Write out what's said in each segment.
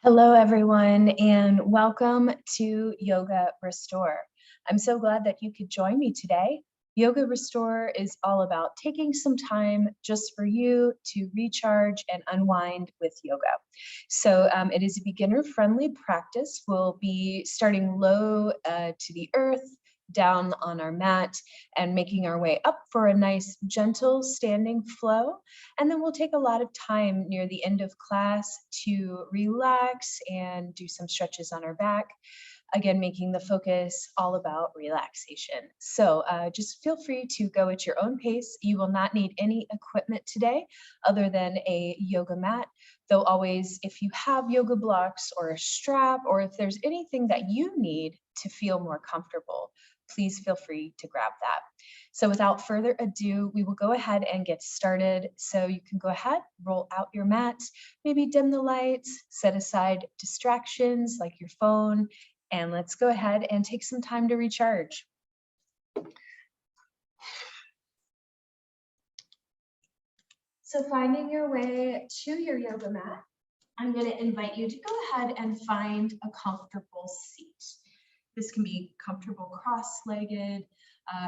Hello, everyone, and welcome to Yoga Restore. I'm so glad that you could join me today. Yoga Restore is all about taking some time just for you to recharge and unwind with yoga. So it is a beginner-friendly practice. We'll be starting low to the earth, down on our mat, and making our way up for a nice gentle standing flow. And then we'll take a lot of time near the end of class to relax and do some stretches on our back. Again, making the focus all about relaxation. So just feel free to go at your own pace. You will not need any equipment today other than a yoga mat. Though always, if you have yoga blocks or a strap, or if there's anything that you need to feel more comfortable, please feel free to grab that. So without further ado, we will go ahead and get started. So you can go ahead, roll out your mat, maybe dim the lights, set aside distractions like your phone, and let's go ahead and take some time to recharge. So finding your way to your yoga mat, I'm going to invite you to go ahead and find a comfortable seat. This can be comfortable cross-legged.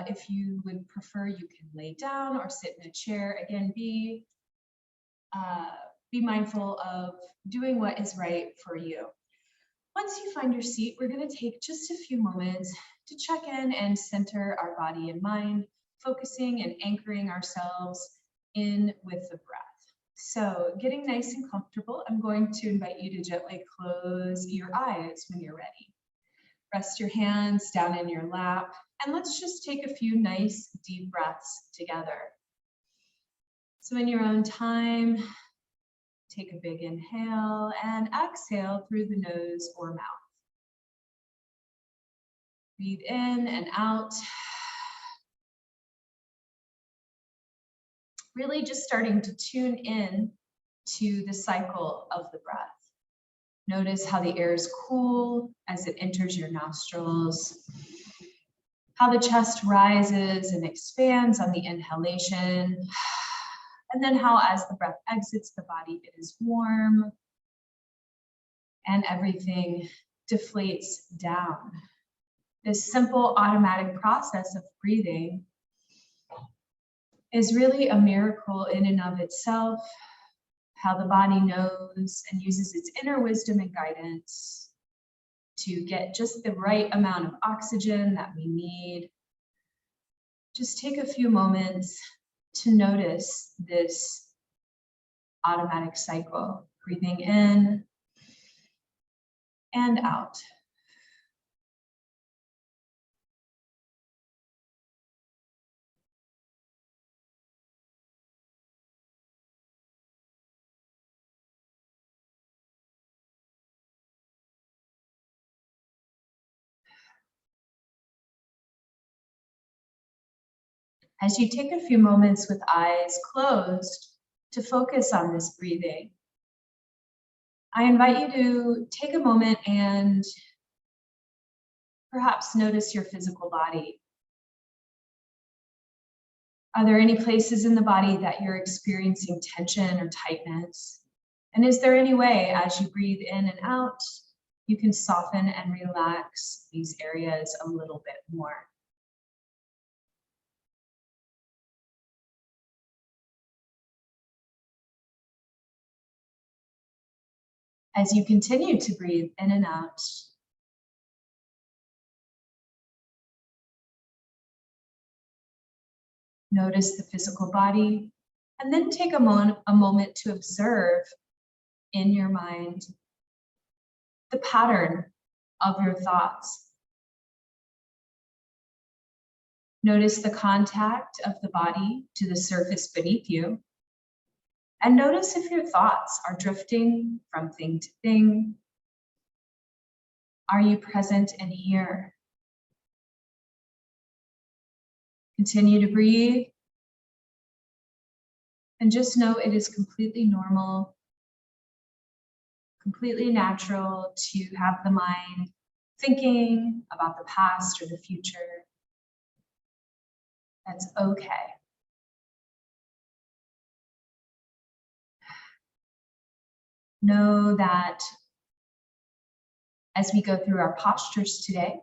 If you would prefer, you can lay down or sit in a chair. Again, be mindful of doing what is right for you. Once you find your seat, we're going to take just a few moments to check in and center our body and mind, focusing and anchoring ourselves in with the breath. So getting nice and comfortable, I'm going to invite you to gently close your eyes when you're ready. Rest your hands down in your lap, and let's just take a few nice deep breaths together. So in your own time, take a big inhale and exhale through the nose or mouth. Breathe in and out. Really just starting to tune in to the cycle of the breath. Notice how the air is cool as it enters your nostrils, how the chest rises and expands on the inhalation, and then how as the breath exits the body, it is warm and everything deflates down. This simple automatic process of breathing is really a miracle in and of itself. How the body knows and uses its inner wisdom and guidance to get just the right amount of oxygen that we need. Just take a few moments to notice this automatic cycle, breathing in and out. As you take a few moments with eyes closed to focus on this breathing, I invite you to take a moment and perhaps notice your physical body. Are there any places in the body that you're experiencing tension or tightness? And is there any way as you breathe in and out, you can soften and relax these areas a little bit more? As you continue to breathe in and out, notice the physical body, and then take a moment to observe in your mind the pattern of your thoughts. Notice the contact of the body to the surface beneath you. And notice if your thoughts are drifting from thing to thing. Are you present and here? Continue to breathe. And just know it is completely normal, completely natural to have the mind thinking about the past or the future. That's okay. Know that as we go through our postures today.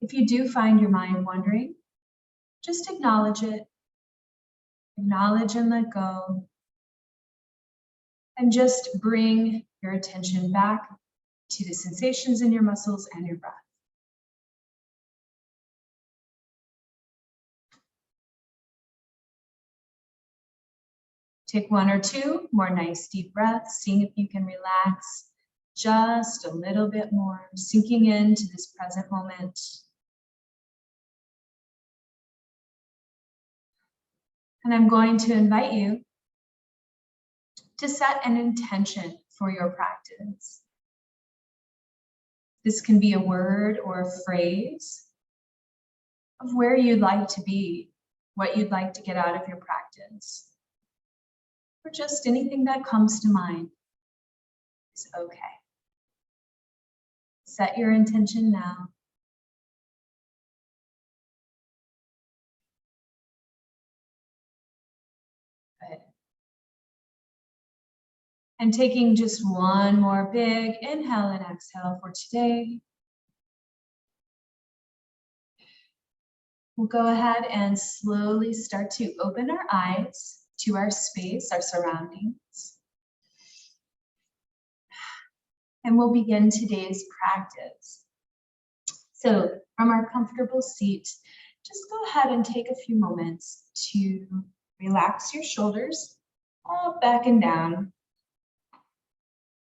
If you do find your mind wandering, just acknowledge it. Acknowledge and let go. And just bring your attention back to the sensations in your muscles and your breath. Take one or two more nice deep breaths, seeing if you can relax just a little bit more, sinking into this present moment. And I'm going to invite you to set an intention for your practice. This can be a word or a phrase of where you'd like to be, what you'd like to get out of your practice, or just anything that comes to mind is okay. Set your intention now. Good. And taking just one more big inhale and exhale for today. We'll go ahead and slowly start to open our eyes to our space, our surroundings. And we'll begin today's practice. So from our comfortable seat, just go ahead and take a few moments to relax your shoulders up, back, and down.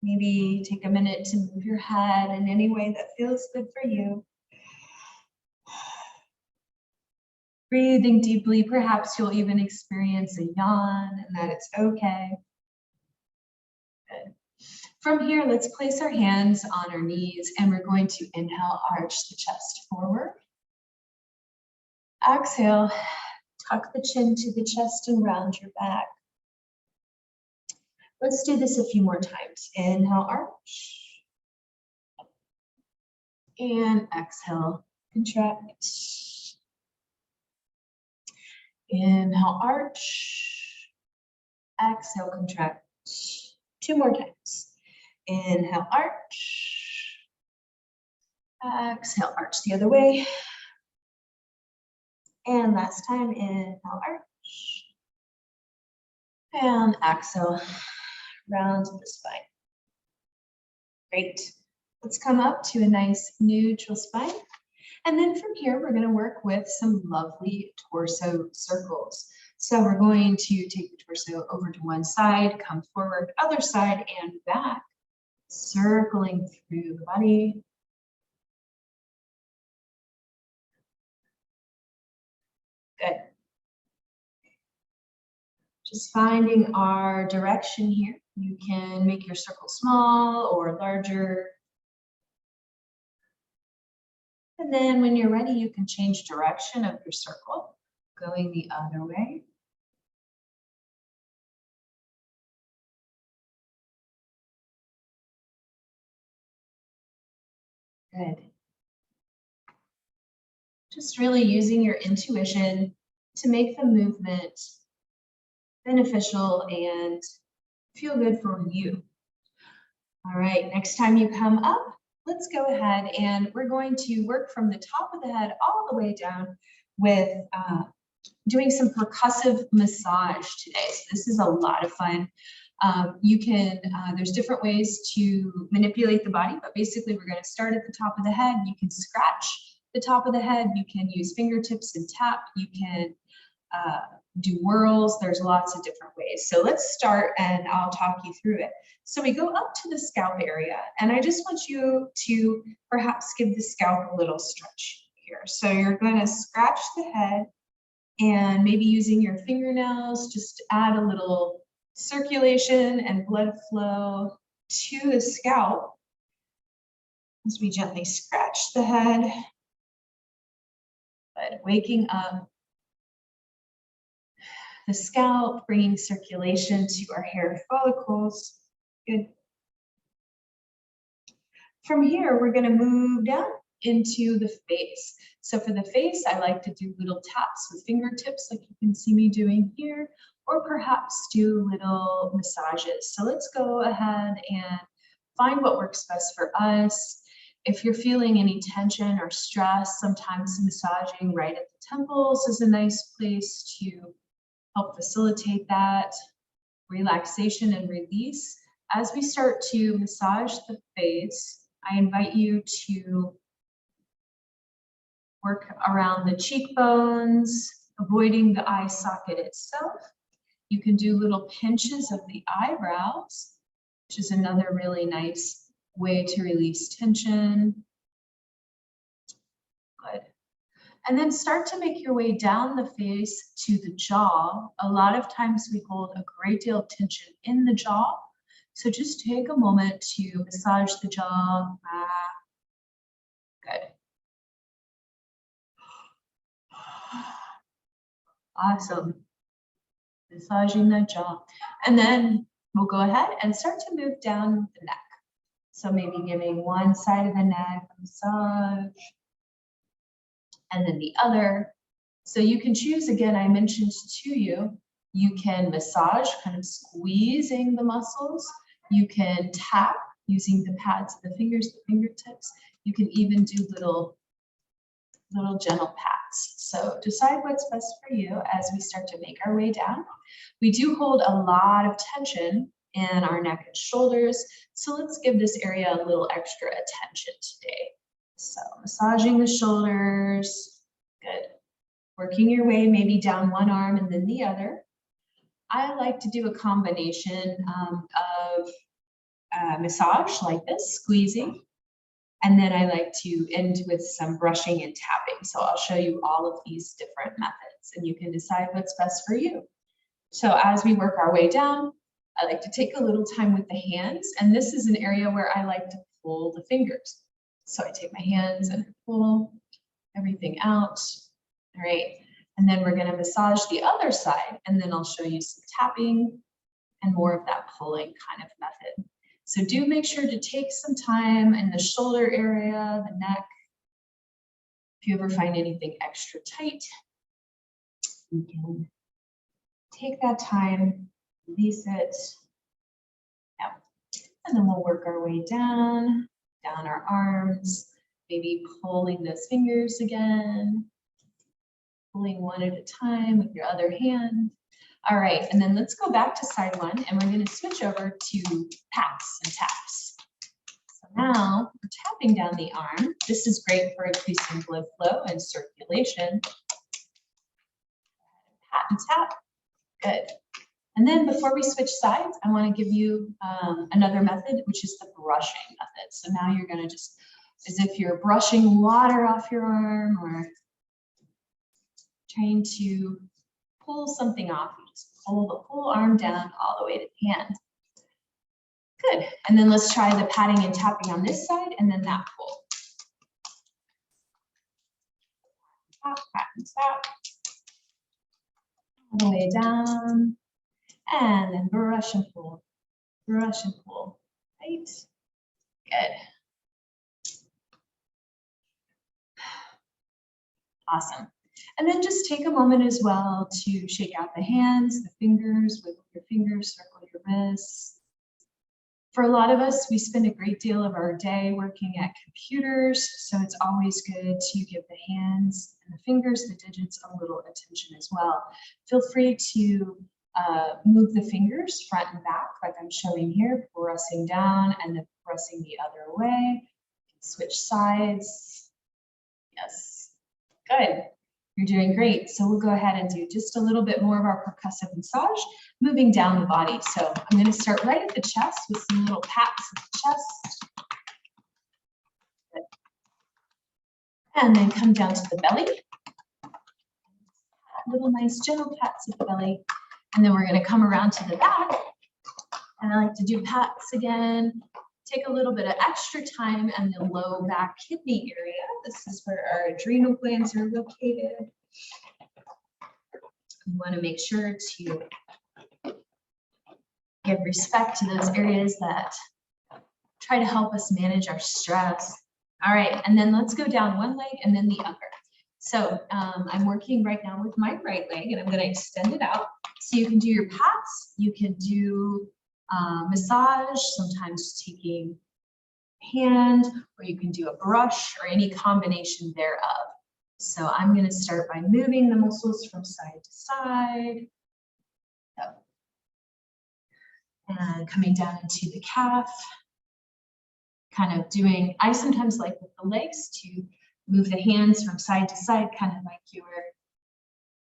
Maybe take a minute to move your head in any way that feels good for you. Breathing deeply, perhaps you'll even experience a yawn, and that it's okay. Good. From here, let's place our hands on our knees, and we're going to inhale, arch the chest forward. Exhale, tuck the chin to the chest and round your back. Let's do this a few more times. Inhale, arch. And exhale, contract. Inhale, arch. Exhale, contract. Two more times. Inhale, arch. Exhale, arch the other way. And last time, inhale, arch. And exhale, round the spine. Great. Let's come up to a nice neutral spine. And then from here, we're going to work with some lovely torso circles. So we're going to take the torso over to one side, come forward, other side, and back, circling through the body. Good. Just finding our direction here. You can make your circle small or larger. And then when you're ready, you can change direction of your circle, going the other way. Good. Just really using your intuition to make the movement beneficial and feel good for you. All right, next time you come up, let's go ahead and we're going to work from the top of the head all the way down with doing some percussive massage today. So this is a lot of fun. You can, there's different ways to manipulate the body, but basically we're going to start at the top of the head. You can scratch the top of the head. You can use fingertips and tap. You can do whirls. There's lots of different ways. So let's start and I'll talk you through it. So we go up to the scalp area and I just want you to perhaps give the scalp a little stretch here. So you're going to scratch the head and maybe using your fingernails, just add a little circulation and blood flow to the scalp as we gently scratch the head, but waking up the scalp, bringing circulation to our hair follicles. Good. From here, we're going to move down into the face. So for the face, I like to do little taps with fingertips like you can see me doing here, or perhaps do little massages. So let's go ahead and find what works best for us. If you're feeling any tension or stress, sometimes massaging right at the temples is a nice place to help facilitate that relaxation and release. As we start to massage the face, I invite you to work around the cheekbones, avoiding the eye socket itself. You can do little pinches of the eyebrows, which is another really nice way to release tension. Good. And then start to make your way down the face to the jaw. A lot of times we hold a great deal of tension in the jaw. So just take a moment to massage the jaw. Good. Awesome. Massaging that jaw. And then we'll go ahead and start to move down the neck. So maybe giving one side of the neck a massage and then the other. So you can choose, again, I mentioned to you, you can massage, kind of squeezing the muscles. You can tap using the pads of the fingers, the fingertips. You can even do little gentle pats. So decide what's best for you as we start to make our way down. We do hold a lot of tension in our neck and shoulders. So let's give this area a little extra attention today. So massaging the shoulders, good. Working your way maybe down one arm and then the other. I like to do a combination of massage like this, squeezing, and then I like to end with some brushing and tapping. So I'll show you all of these different methods and you can decide what's best for you. So as we work our way down, I like to take a little time with the hands, and this is an area where I like to pull the fingers. So I take my hands and pull everything out. All right, and then we're going to massage the other side, and then I'll show you some tapping and more of that pulling kind of method. So do make sure to take some time in the shoulder area, the neck. If you ever find anything extra tight, you can take that time, release it. Yeah. And then we'll work our way down our arms, maybe pulling those fingers again, pulling one at a time with your other hand. All right, and then let's go back to side one, and we're going to switch over to pats and taps. So now we're tapping down the arm. This is great for increasing blood flow and circulation. Pat and tap. Good. And then before we switch sides, I want to give you another method, which is the brushing method. So now you're going to just, as if you're brushing water off your arm or trying to pull something off, you just pull the whole arm down all the way to the hand. Good. And then let's try the patting and tapping on this side and then that pull. Tap, pat, and tap. All the way down. And then brush and pull. Brush and pull. Right? Good. Awesome. And then just take a moment as well to shake out the hands, the fingers, wiggle your fingers, circle your wrists. For a lot of us, we spend a great deal of our day working at computers, so it's always good to give the hands and the fingers, the digits, a little attention as well. Feel free to move the fingers front and back, like I'm showing here, pressing down and then pressing the other way. Switch sides. Yes, good. You're doing great. So we'll go ahead and do just a little bit more of our percussive massage, moving down the body. So I'm going to start right at the chest with some little pats at the chest. Good. And then come down to the belly. Little nice gentle pats at the belly. And then we're going to come around to the back. And I like to do pats again. Take a little bit of extra time in the low back kidney area. This is where our adrenal glands are located. We want to make sure to give respect to those areas that try to help us manage our stress. All right, and then let's go down one leg and then the other. So I'm working right now with my right leg, and I'm going to extend it out. So you can do your pats, you can do massage, sometimes taking hand, or you can do a brush or any combination thereof. So I'm going to start by moving the muscles from side to side. Yep. And coming down into the calf. Kind of doing, I sometimes like with the legs to move the hands from side to side, kind of like you were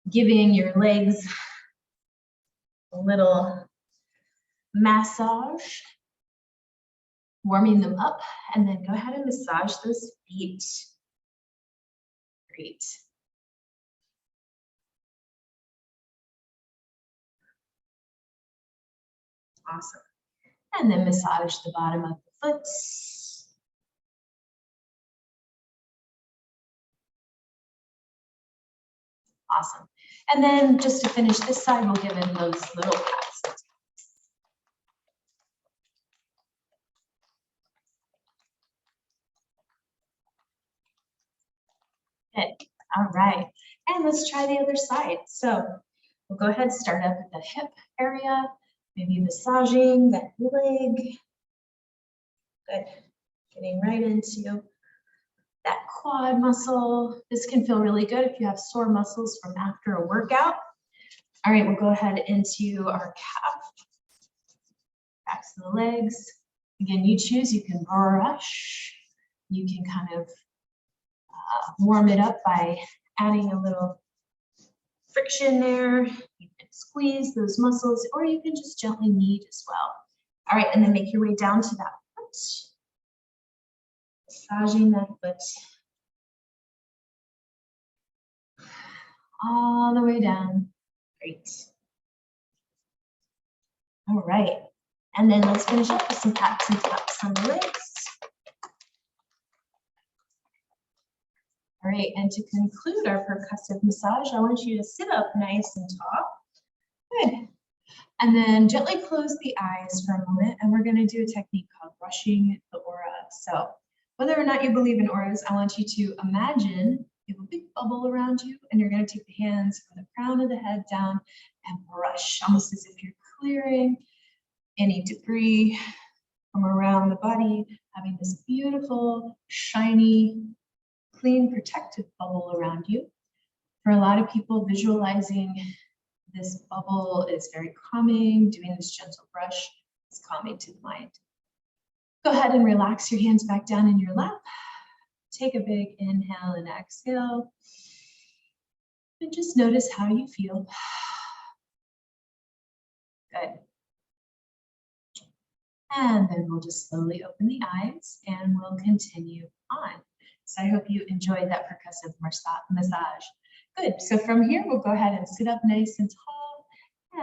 giving your legs a little massage, warming them up, and then go ahead and massage those feet. Great. Awesome. And then massage the bottom of the foot. Awesome. And then just to finish this side, we'll give in those little pats. Good. All right. And let's try the other side. So we'll go ahead and start up at the hip area, maybe massaging that leg. Good. Getting right into that quad muscle. This can feel really good if you have sore muscles from after a workout. All right, we'll go ahead into our calf. Backs of the legs. Again, you choose, you can brush. You can kind of warm it up by adding a little friction there. You can squeeze those muscles, or you can just gently knead as well. All right, and then make your way down to that foot. Massaging that foot. All the way down. Great. All right. And then let's finish up with some pats and taps on the legs. All right, and to conclude our percussive massage, I want you to sit up nice and tall. Good. And then gently close the eyes for a moment, and we're going to do a technique called brushing the aura. So whether or not you believe in auras, I want you to imagine you have a big bubble around you, and you're going to take the hands from the crown of the head down and brush, almost as if you're clearing any debris from around the body, having this beautiful, shiny, clean, protective bubble around you. For a lot of people, visualizing this bubble is very calming. Doing this gentle brush is calming to the mind. Go ahead and relax your hands back down in your lap. Take a big inhale and exhale. And just notice how you feel. Good. And then we'll just slowly open the eyes and we'll continue on. So I hope you enjoyed that percussive massage. Good. So from here, we'll go ahead and sit up nice and tall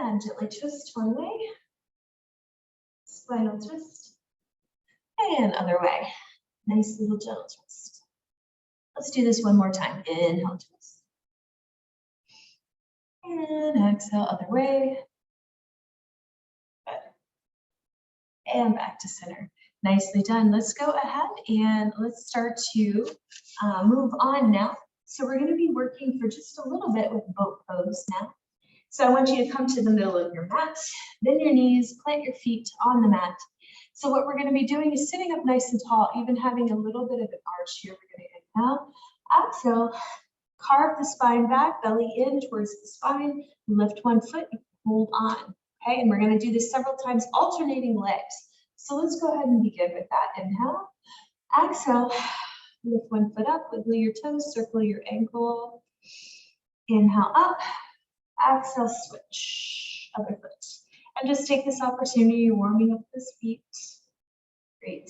and gently twist one way. Spinal twist. And other way. Nice little gentle twist. Let's do this one more time. Inhale, twist. And exhale, other way. Good. And back to center. Nicely done. Let's go ahead and let's start to move on now. So we're going to be working for just a little bit with boat pose now. So I want you to come to the middle of your mat, bend your knees, plant your feet on the mat. So what we're going to be doing is sitting up nice and tall, even having a little bit of an arch here. We're going to inhale, exhale, carve the spine back, belly in towards the spine, lift one foot, hold on. Okay, and we're going to do this several times, alternating legs. So let's go ahead and begin with that. Inhale, exhale, lift one foot up, wiggle your toes, circle your ankle. Inhale up, exhale, switch, other foot. And just take this opportunity, warming up those feet. Great.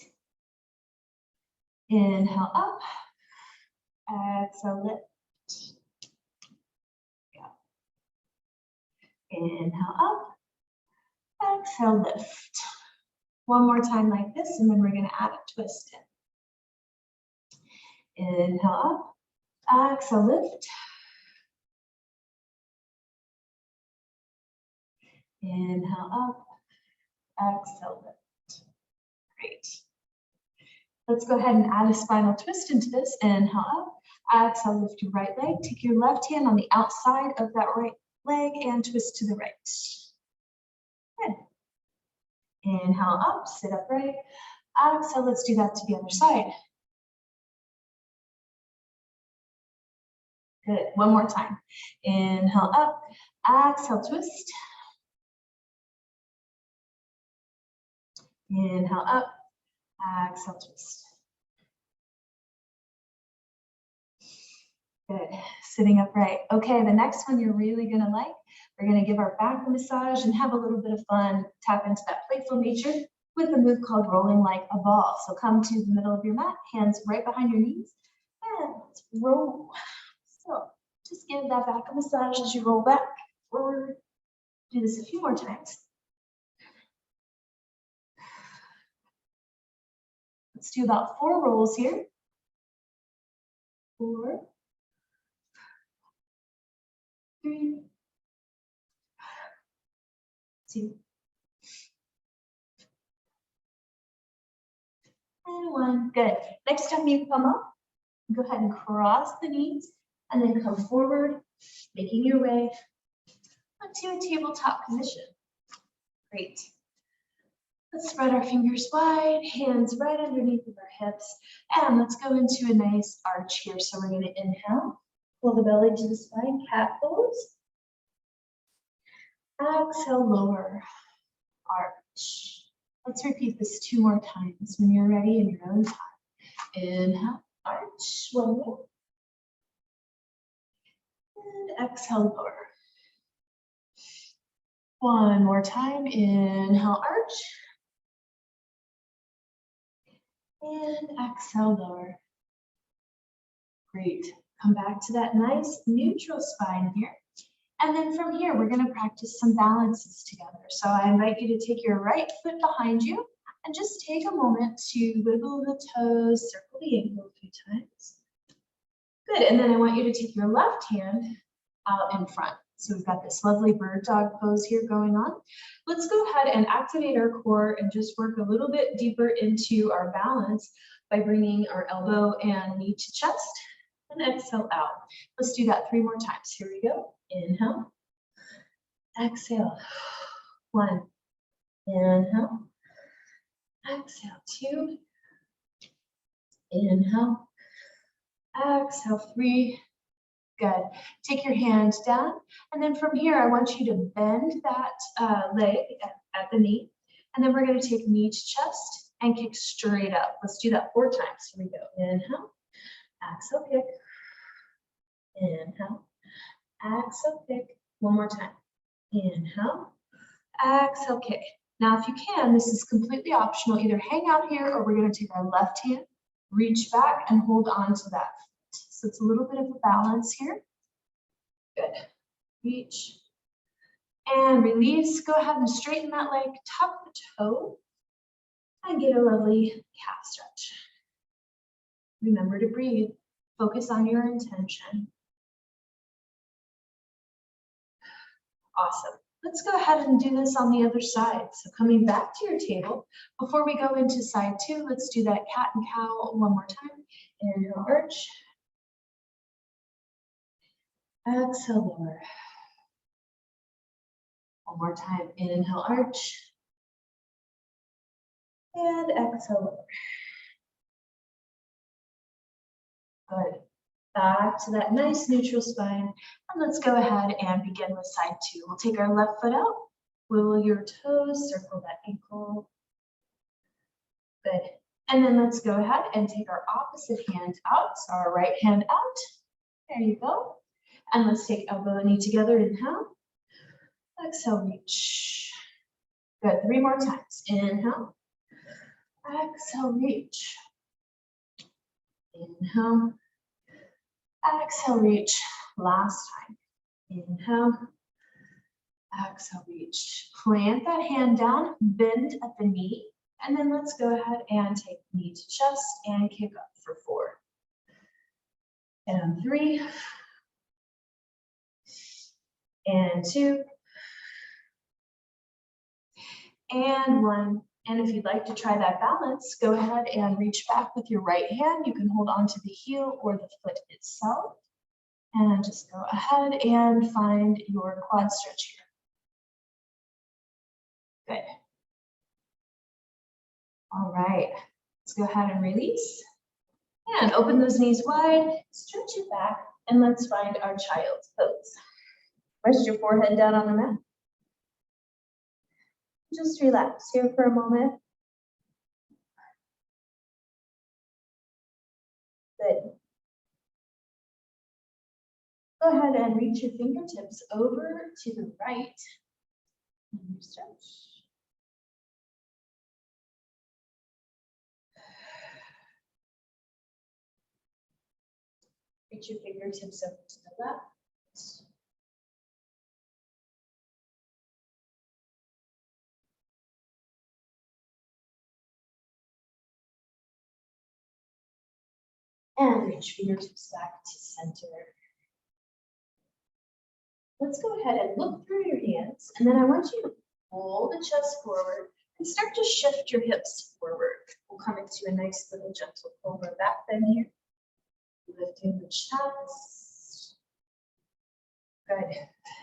Inhale up, exhale, lift. Yeah. Inhale up, exhale, lift. One more time like this, and then we're going to add a twist in. Inhale up, exhale, lift. Inhale up, exhale, lift. Great. Let's go ahead and add a spinal twist into this. Inhale up, exhale, lift your right leg. Take your left hand on the outside of that right leg and twist to the right. Good. Inhale up, sit upright. Exhale, let's do that to the other side. Good, one more time. Inhale up, exhale, twist. Inhale up, exhale, twist. Good, sitting upright. Okay, the next one you're really gonna like. We're gonna give our back a massage and have a little bit of fun, tap into that playful nature with a move called rolling like a ball. So come to the middle of your mat, hands right behind your knees, and let's roll. So just give that back a massage as you roll back, forward. Do this a few more times. Let's do about 4 rolls here. 4, 3, 2, and 1. Good. Next time you come up, go ahead and cross the knees and then come forward, making your way onto a tabletop position. Great. Let's spread our fingers wide, hands right underneath of our hips, and let's go into a nice arch here. So we're going to inhale, pull the belly to the spine, cat pose. Exhale, lower, arch. Let's repeat this 2 more times when you're ready in your own time. Inhale, arch, 1 more. And exhale, lower. 1 more time, inhale, arch. And exhale, lower. Great. Come back to that nice neutral spine here. And then from here, we're going to practice some balances together. So I invite you to take your right foot behind you and just take a moment to wiggle the toes, circle the ankle a few times. Good. And then I want you to take your left hand out in front. So we've got this lovely bird dog pose here going on. Let's go ahead and activate our core and just work a little bit deeper into our balance by bringing our elbow and knee to chest and exhale out. Let's do that 3 more times. Here we go. Inhale, exhale, 1, inhale, exhale, 2, inhale, exhale, 3. Good. Take your hands down, and then from here, I want you to bend that leg at the knee, and then we're going to take knee to chest and kick straight up. Let's do that 4 times. Here we go. Inhale, exhale, kick. Inhale, exhale, kick. 1 more time. Inhale, exhale, kick. Now, if you can, this is completely optional. Either hang out here, or we're going to take our left hand, reach back, and hold on to that. So it's a little bit of a balance here. Good. Reach and release. Go ahead and straighten that leg, tuck the toe, and get a lovely calf stretch. Remember to breathe. Focus on your intention. Awesome. Let's go ahead and do this on the other side. So coming back to your table, before we go into side 2, let's do that cat and cow 1 more time. Inhale, arch. Exhale, lower. 1 more time. Inhale, arch. And exhale, lower. Good. Back to that nice neutral spine. And let's go ahead and begin with side 2. We'll take our left foot out. Wiggle your toes, circle that ankle. Good. And then let's go ahead and take our opposite hand out. So our right hand out. There you go. And let's take elbow and knee together. Inhale. Exhale, reach. Good. 3 more times. Inhale. Exhale, reach. Inhale. Exhale, reach. Last time. Inhale. Exhale, reach. Plant that hand down, bend at the knee, and then let's go ahead and take knee to chest and kick up for 4. And 3. And 2. And 1. And if you'd like to try that balance, go ahead and reach back with your right hand. You can hold onto the heel or the foot itself. And just go ahead and find your quad stretch here. Good. All right, let's go ahead and release. And open those knees wide, stretch it back, and let's find our child's pose. Rest your forehead down on the mat. Just relax here for a moment. Good. Go ahead and reach your fingertips over to the right. And stretch. Reach your fingertips over to the left. And reach fingertips back to center. Let's go ahead and look through your hands, and then I want you to pull the chest forward and start to shift your hips forward. We'll come into a nice little gentle cobra back bend here. Lifting the chest. Good.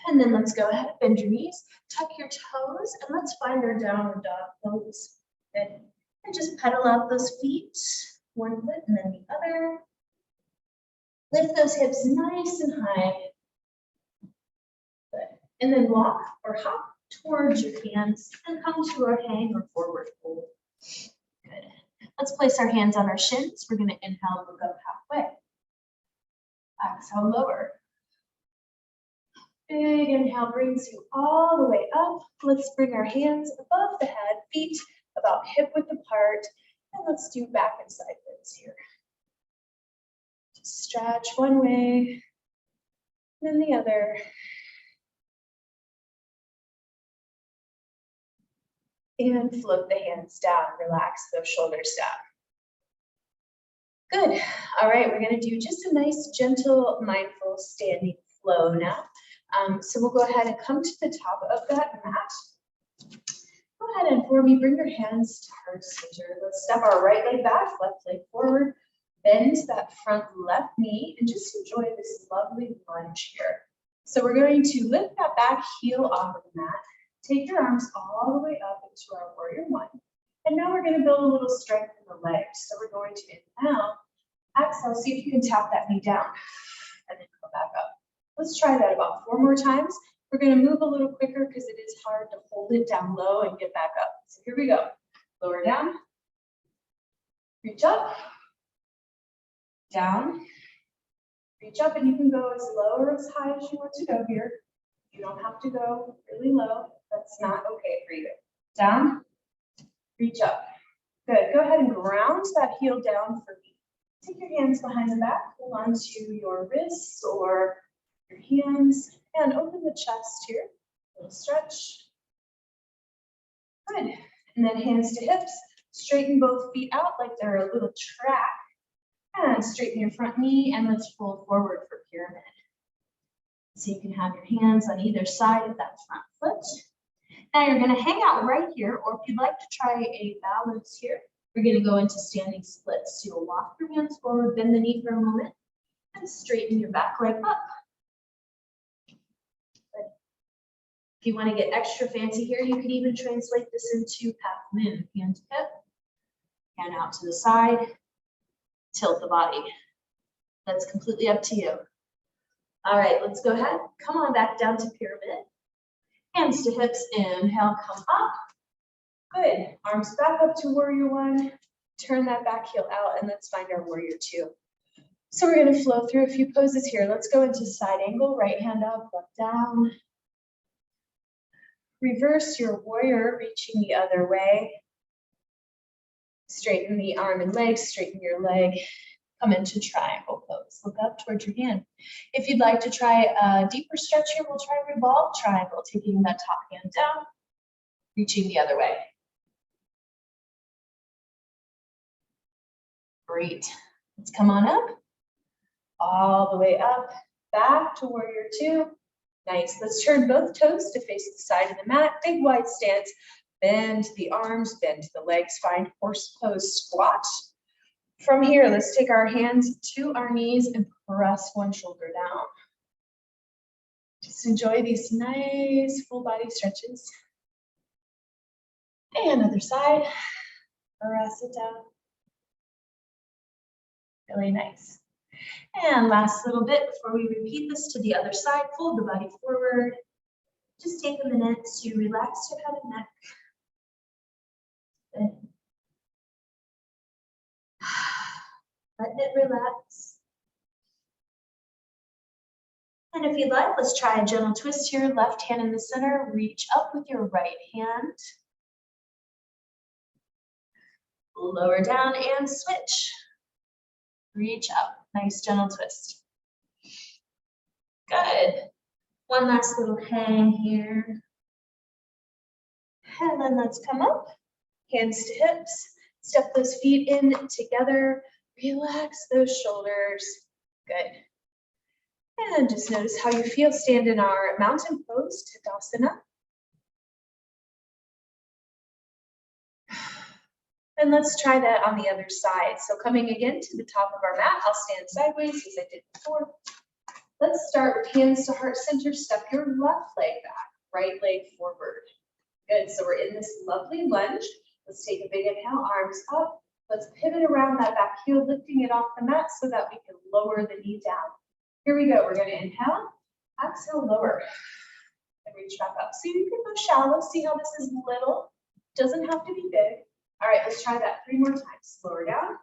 And then let's go ahead, bend your knees, tuck your toes, and let's find our downward dog pose. Good. And just pedal out those feet, one foot and then the other. Lift those hips nice and high. Good. And then walk or hop towards your hands and come to our hang or forward fold. Good. Let's place our hands on our shins. We're going to inhale, look up halfway. Exhale, lower. Big inhale brings you all the way up. Let's bring our hands above the head, feet about hip width apart, and let's do back and side bends here. Just stretch one way, then the other. And float the hands down, relax those shoulders down. Good. All right, we're going to do just a nice, gentle, mindful standing flow now. So we'll go ahead and come to the top of that mat. Go ahead and for me, bring your hands to heart center. Let's step our right leg back, left leg forward, bend that front left knee, and just enjoy this lovely lunge here. So we're going to lift that back heel off of the mat. Take your arms all the way up into our warrior one. And now we're going to build a little strength in the legs. So we're going to inhale, exhale, see if you can tap that knee down, and then come back up. Let's try that about 4 more times. We're going to move a little quicker because it is hard to hold it down low and get back up. So here we go. Lower down, reach up, down, reach up, and you can go as low or as high as you want to go here. You don't have to go really low. That's not okay for you. Down, reach up. Good. Go ahead and ground that heel down for me. Take your hands behind the back, hold on to your wrists or your hands, and open the chest here. A little stretch. Good. And then hands to hips. Straighten both feet out like they're a little track. And straighten your front knee, and let's fold forward for pyramid. So you can have your hands on either side of that front foot. Now you're going to hang out right here, or if you'd like to try a balance here, we're going to go into standing splits. So you'll walk your hands forward, bend the knee for a moment, and straighten your back leg up. Good. If you want to get extra fancy here, you can even translate this into half moon. Hand to hip, hand out to the side, tilt the body. That's completely up to you. All right, let's go ahead. Come on back down to pyramid. Hands to hips, inhale, come up. Good, arms back up to warrior one. Turn that back heel out, and let's find our warrior two. So we're gonna flow through a few poses here. Let's go into side angle, right hand up, left down. Reverse your warrior, reaching the other way. Straighten the arm and leg, straighten your leg. Come into triangle pose. Look up towards your hand. If you'd like to try a deeper stretch here, we'll try revolve triangle, taking that top hand down, reaching the other way. Great. Let's come on up. All the way up, back to warrior two. Nice. Let's turn both toes to face the side of the mat. Big wide stance. Bend the arms, bend the legs. Find horse pose squat. From here, let's take our hands to our knees and press one shoulder down. Just enjoy these nice full body stretches. And other side, press Press it down. Really nice. And last little bit before we repeat this to the other side, fold the body forward. Just take a minute to relax your head and neck. Good. Let it relax. And if you'd like, let's try a gentle twist here. Left hand in the center, reach up with your right hand. Lower down and switch. Reach up. Nice gentle twist. Good. One last little hang here. And then let's come up. Hands to hips. Step those feet in together. Relax those shoulders. Good. And just notice how you feel. Stand in our mountain pose, Tadasana. And let's try that on the other side. So coming again to the top of our mat, I'll stand sideways as I did before. Let's start with hands to heart center. Step your left leg back, right leg forward. Good, so we're in this lovely lunge. Let's take a big inhale, arms up. Let's pivot around that back heel, lifting it off the mat so that we can lower the knee down. Here we go, we're gonna inhale, exhale, lower, and reach back up. So you can go shallow, see how this is little, doesn't have to be big. All right, let's try that 3 more times. Lower down,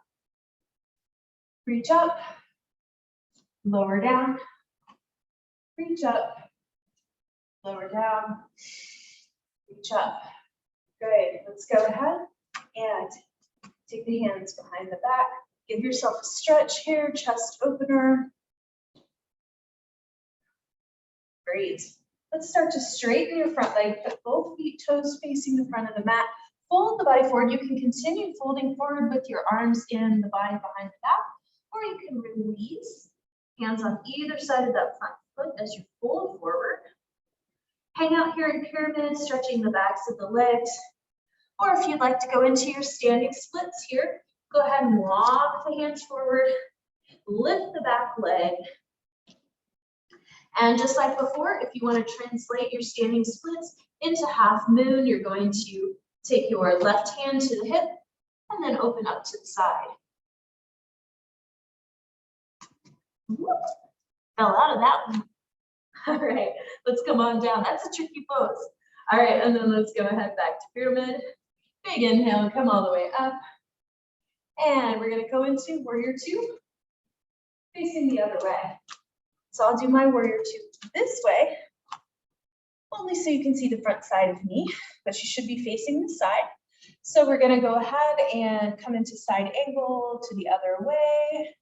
reach up, lower down, reach up, lower down, reach up. Good, let's go ahead and take the hands behind the back. Give yourself a stretch here, chest opener. Great. Let's start to straighten your front leg, put both feet, toes facing the front of the mat. Fold the body forward. You can continue folding forward with your arms in the body behind the back, or you can release, hands on either side of that front foot as you fold forward. Hang out here in pyramid, stretching the backs of the legs. Or if you'd like to go into your standing splits here, go ahead and walk the hands forward, lift the back leg. And just like before, if you want to translate your standing splits into half moon, you're going to take your left hand to the hip and then open up to the side. Whoop. Fell out of that one. All right, let's come on down. That's a tricky pose. All right, and then let's go ahead back to pyramid. Big inhale, come all the way up. And we're gonna go into warrior 2, facing the other way. So I'll do my warrior 2 this way, only so you can see the front side of me, but you should be facing the side. So we're gonna go ahead and come into side angle to the other way.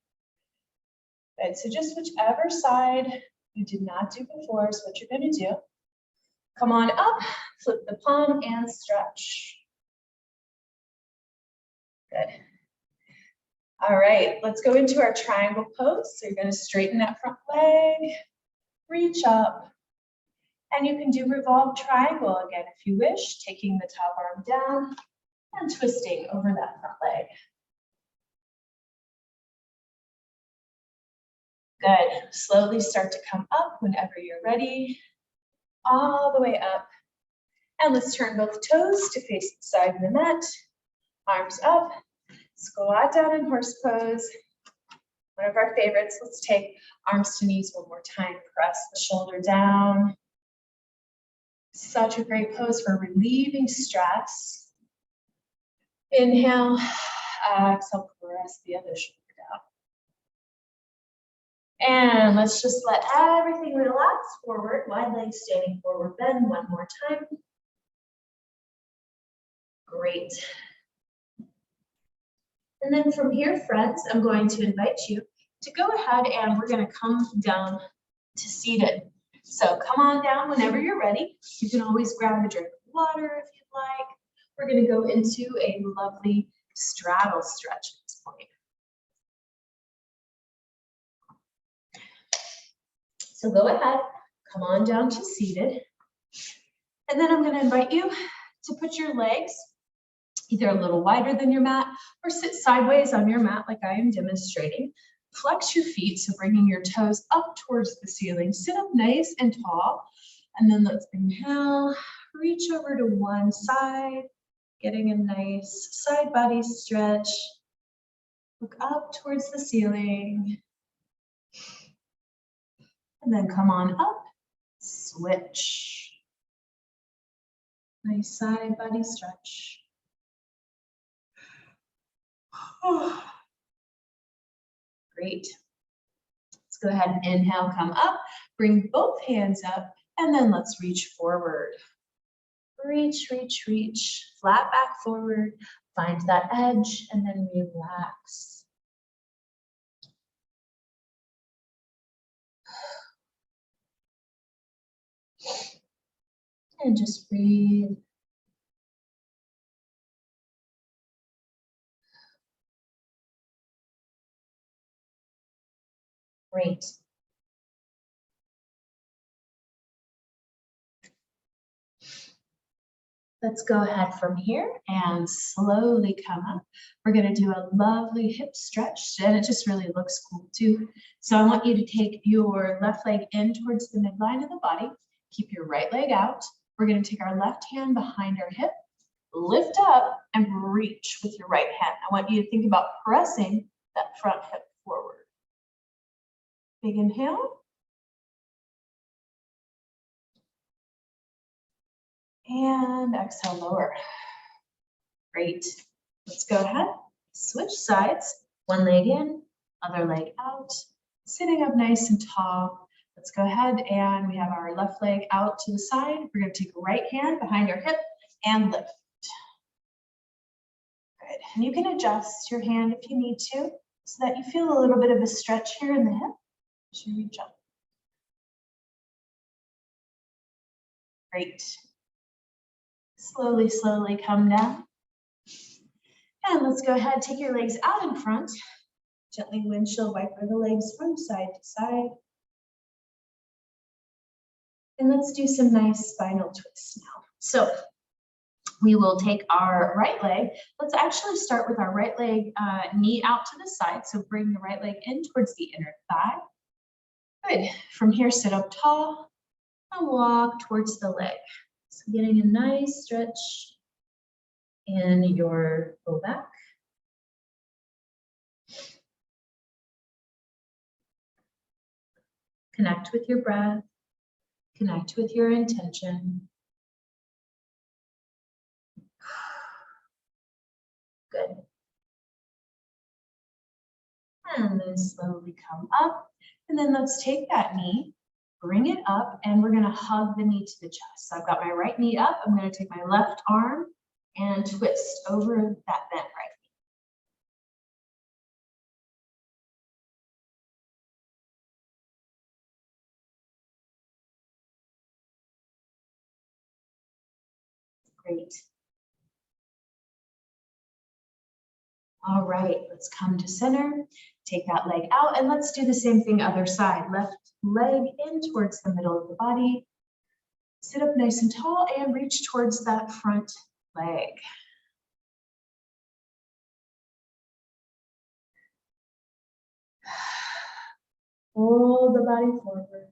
Good, so just whichever side you did not do before is what you're gonna do. Come on up, flip the palm and stretch. Good. All right, let's go into our triangle pose. So you're going to straighten that front leg, reach up, and you can do revolve triangle again if you wish, taking the top arm down and twisting over that front leg. Good. Slowly start to come up whenever you're ready, all the way up. And let's turn both toes to face the side of the mat, arms up. Squat down in horse pose. One of our favorites. Let's take arms to knees one more time. Press the shoulder down. Such a great pose for relieving stress. Inhale, exhale, press the other shoulder down. And let's just let everything relax forward. Wide legs standing forward bend one more time. Great. And then from here, friends, I'm going to invite you to go ahead and we're going to come down to seated. So come on down whenever you're ready. You can always grab a drink of water if you'd like. We're going to go into a lovely straddle stretch at this point. So go ahead, come on down to seated. And then I'm going to invite you to put your legs either a little wider than your mat or sit sideways on your mat like I am demonstrating. Flex your feet, so bringing your toes up towards the ceiling. Sit up nice and tall. And then let's inhale, reach over to one side Getting a nice side body stretch. Look up towards the ceiling. And then come on up, switch. Nice side body stretch. Great. Let's go ahead and inhale, come up, bring both hands up, and then let's reach forward. Reach, reach, reach, flat back forward, find that edge, and then relax. And just breathe. Great. Let's go ahead from here and slowly come up. We're going to do a lovely hip stretch, and it just really looks cool too. So I want you to take your left leg in towards the midline of the body. Keep your right leg out. We're going to take our left hand behind our hip, lift up, and reach with your right hand. I want you to think about pressing that front hip forward. Big inhale. And exhale, lower. Great. Let's go ahead. Switch sides. One leg in, other leg out. Sitting up nice and tall. Let's go ahead and we have our left leg out to the side. We're going to take a right hand behind our hip and lift. Good. And you can adjust your hand if you need to so that you feel a little bit of a stretch here in the hip as you reach up. Great. Slowly, slowly come down. And let's go ahead, take your legs out in front. Gently windshield wiper the legs from side to side. And let's do some nice spinal twists now. So we will take our right leg. Let's actually start with our right leg knee out to the side. So bring the right leg in towards the inner thigh. Good. From here, sit up tall and walk towards the leg. So getting a nice stretch in your low back. Connect with your breath. Connect with your intention. Good. And then slowly come up. And then let's take that knee, bring it up, and we're going to hug the knee to the chest. So I've got my right knee up. I'm going to take my left arm and twist over that bent right knee. Great. All right, let's come to center. Take that leg out, and let's do the same thing other side. Left leg in towards the middle of the body. Sit up nice and tall and reach towards that front leg. Pull the body forward.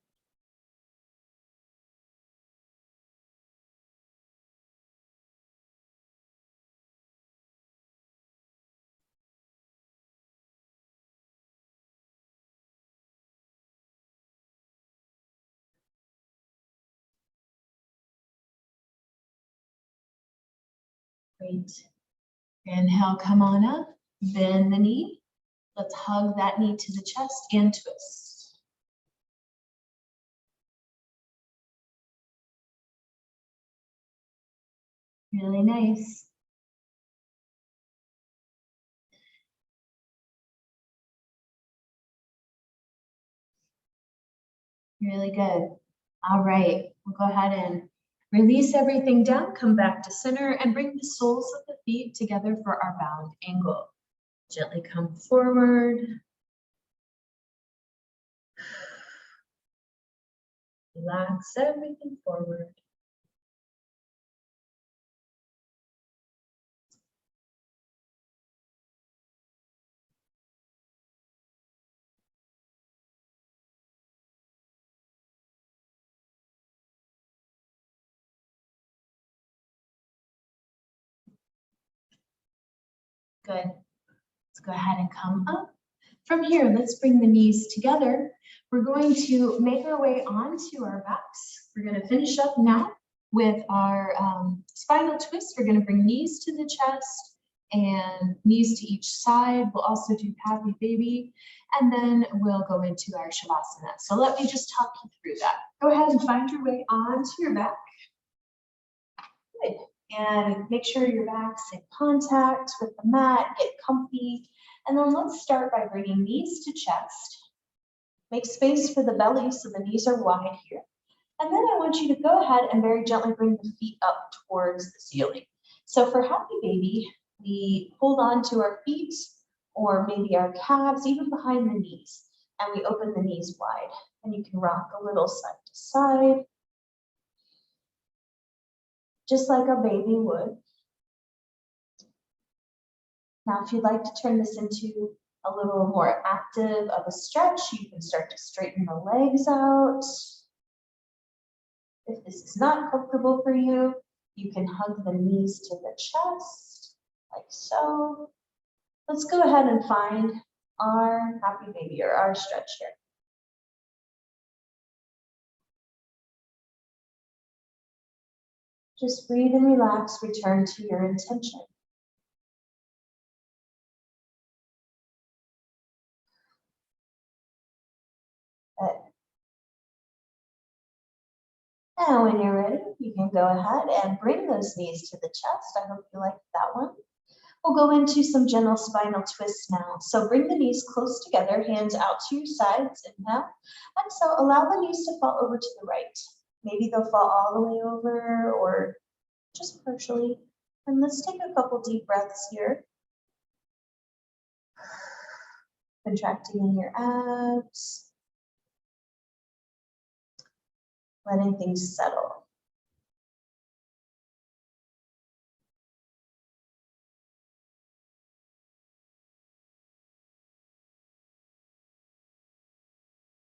Great. Inhale, come on up. Bend the knee. Let's hug that knee to the chest and twist. Really nice. Really good. All right, we'll go ahead and release everything down, come back to center, and bring the soles of the feet together for our bound angle. Gently come forward. Relax everything forward. Good. Let's go ahead and come up. From here, let's bring the knees together. We're going to make our way onto our backs. We're going to finish up now with our spinal twist. We're going to bring knees to the chest and knees to each side. We'll also do happy baby, and then we'll go into our shavasana. So let me just talk you through that. Go ahead and find your way onto your back. Good. And make sure your back's in contact with the mat, get comfy. And then let's start by bringing knees to chest. Make space for the belly so the knees are wide here. And then I want you to go ahead and very gently bring the feet up towards the ceiling. So for happy baby, we hold on to our feet or maybe our calves, even behind the knees, and we open the knees wide. And you can rock a little side to side, just like a baby would. Now, if you'd like to turn this into a little more active of a stretch, you can start to straighten the legs out. If this is not comfortable for you, you can hug the knees to the chest, like so. Let's go ahead and find our happy baby or our stretch here. Just breathe and relax, return to your intention. Good. Now, when you're ready, you can go ahead and bring those knees to the chest. I hope you liked that one. We'll go into some gentle spinal twists now. So bring the knees close together, hands out to your sides, inhale. Exhale, allow the knees to fall over to the right. Maybe they'll fall all the way over or just partially. And let's take a couple deep breaths here. Contracting in your abs. Letting things settle.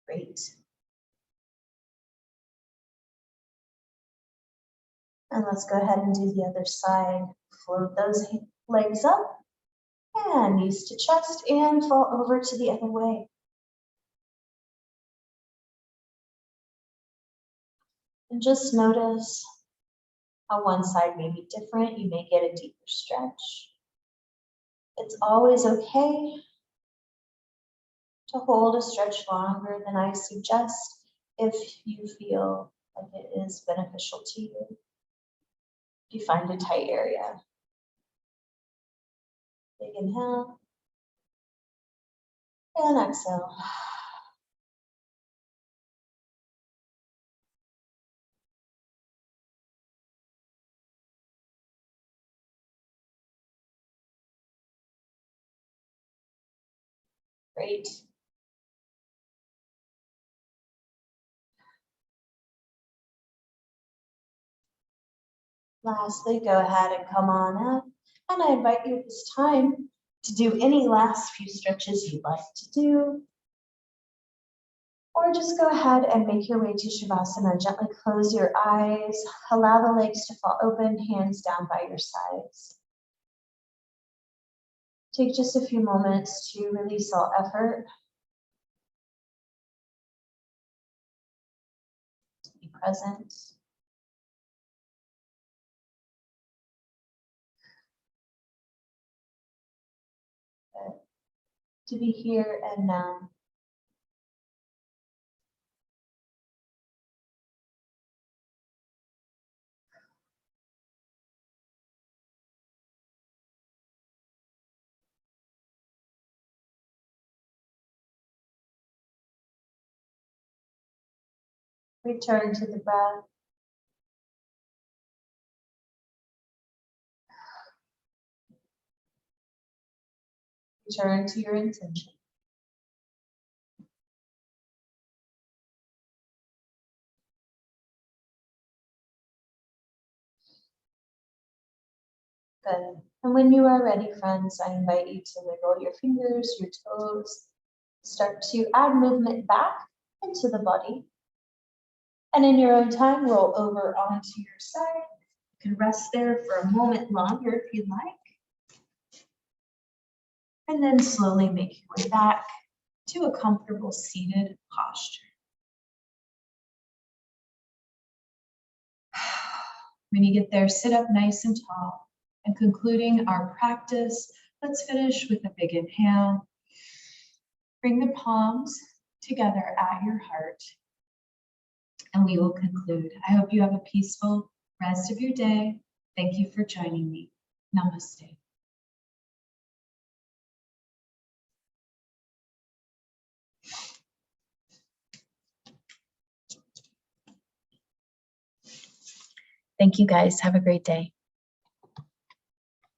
Great. And let's go ahead and do the other side. Float those legs up and knees to chest and fall over to the other way. And just notice how one side may be different. You may get a deeper stretch. It's always okay to hold a stretch longer than I suggest if you feel like it is beneficial to you. If you find a tight area. Big inhale and exhale. Great. Lastly, go ahead and come on up. And I invite you at this time to do any last few stretches you'd like to do. Or just go ahead and make your way to Shavasana. Gently close your eyes. Allow the legs to fall open, hands down by your sides. Take just a few moments to release all effort. To be present. To be here and now. Return to the breath. Return to your intention. Good. And when you are ready, friends, I invite you to wiggle your fingers, your toes. Start to add movement back into the body. And in your own time, roll over onto your side. You can rest there for a moment longer if you'd like. and then slowly make your way back to a comfortable seated posture. When you get there, sit up nice and tall. And concluding our practice, let's finish with a big inhale. Bring the palms together at your heart, and we will conclude. I hope you have a peaceful rest of your day. Thank you for joining me. Namaste. Thank you guys. Have a great day.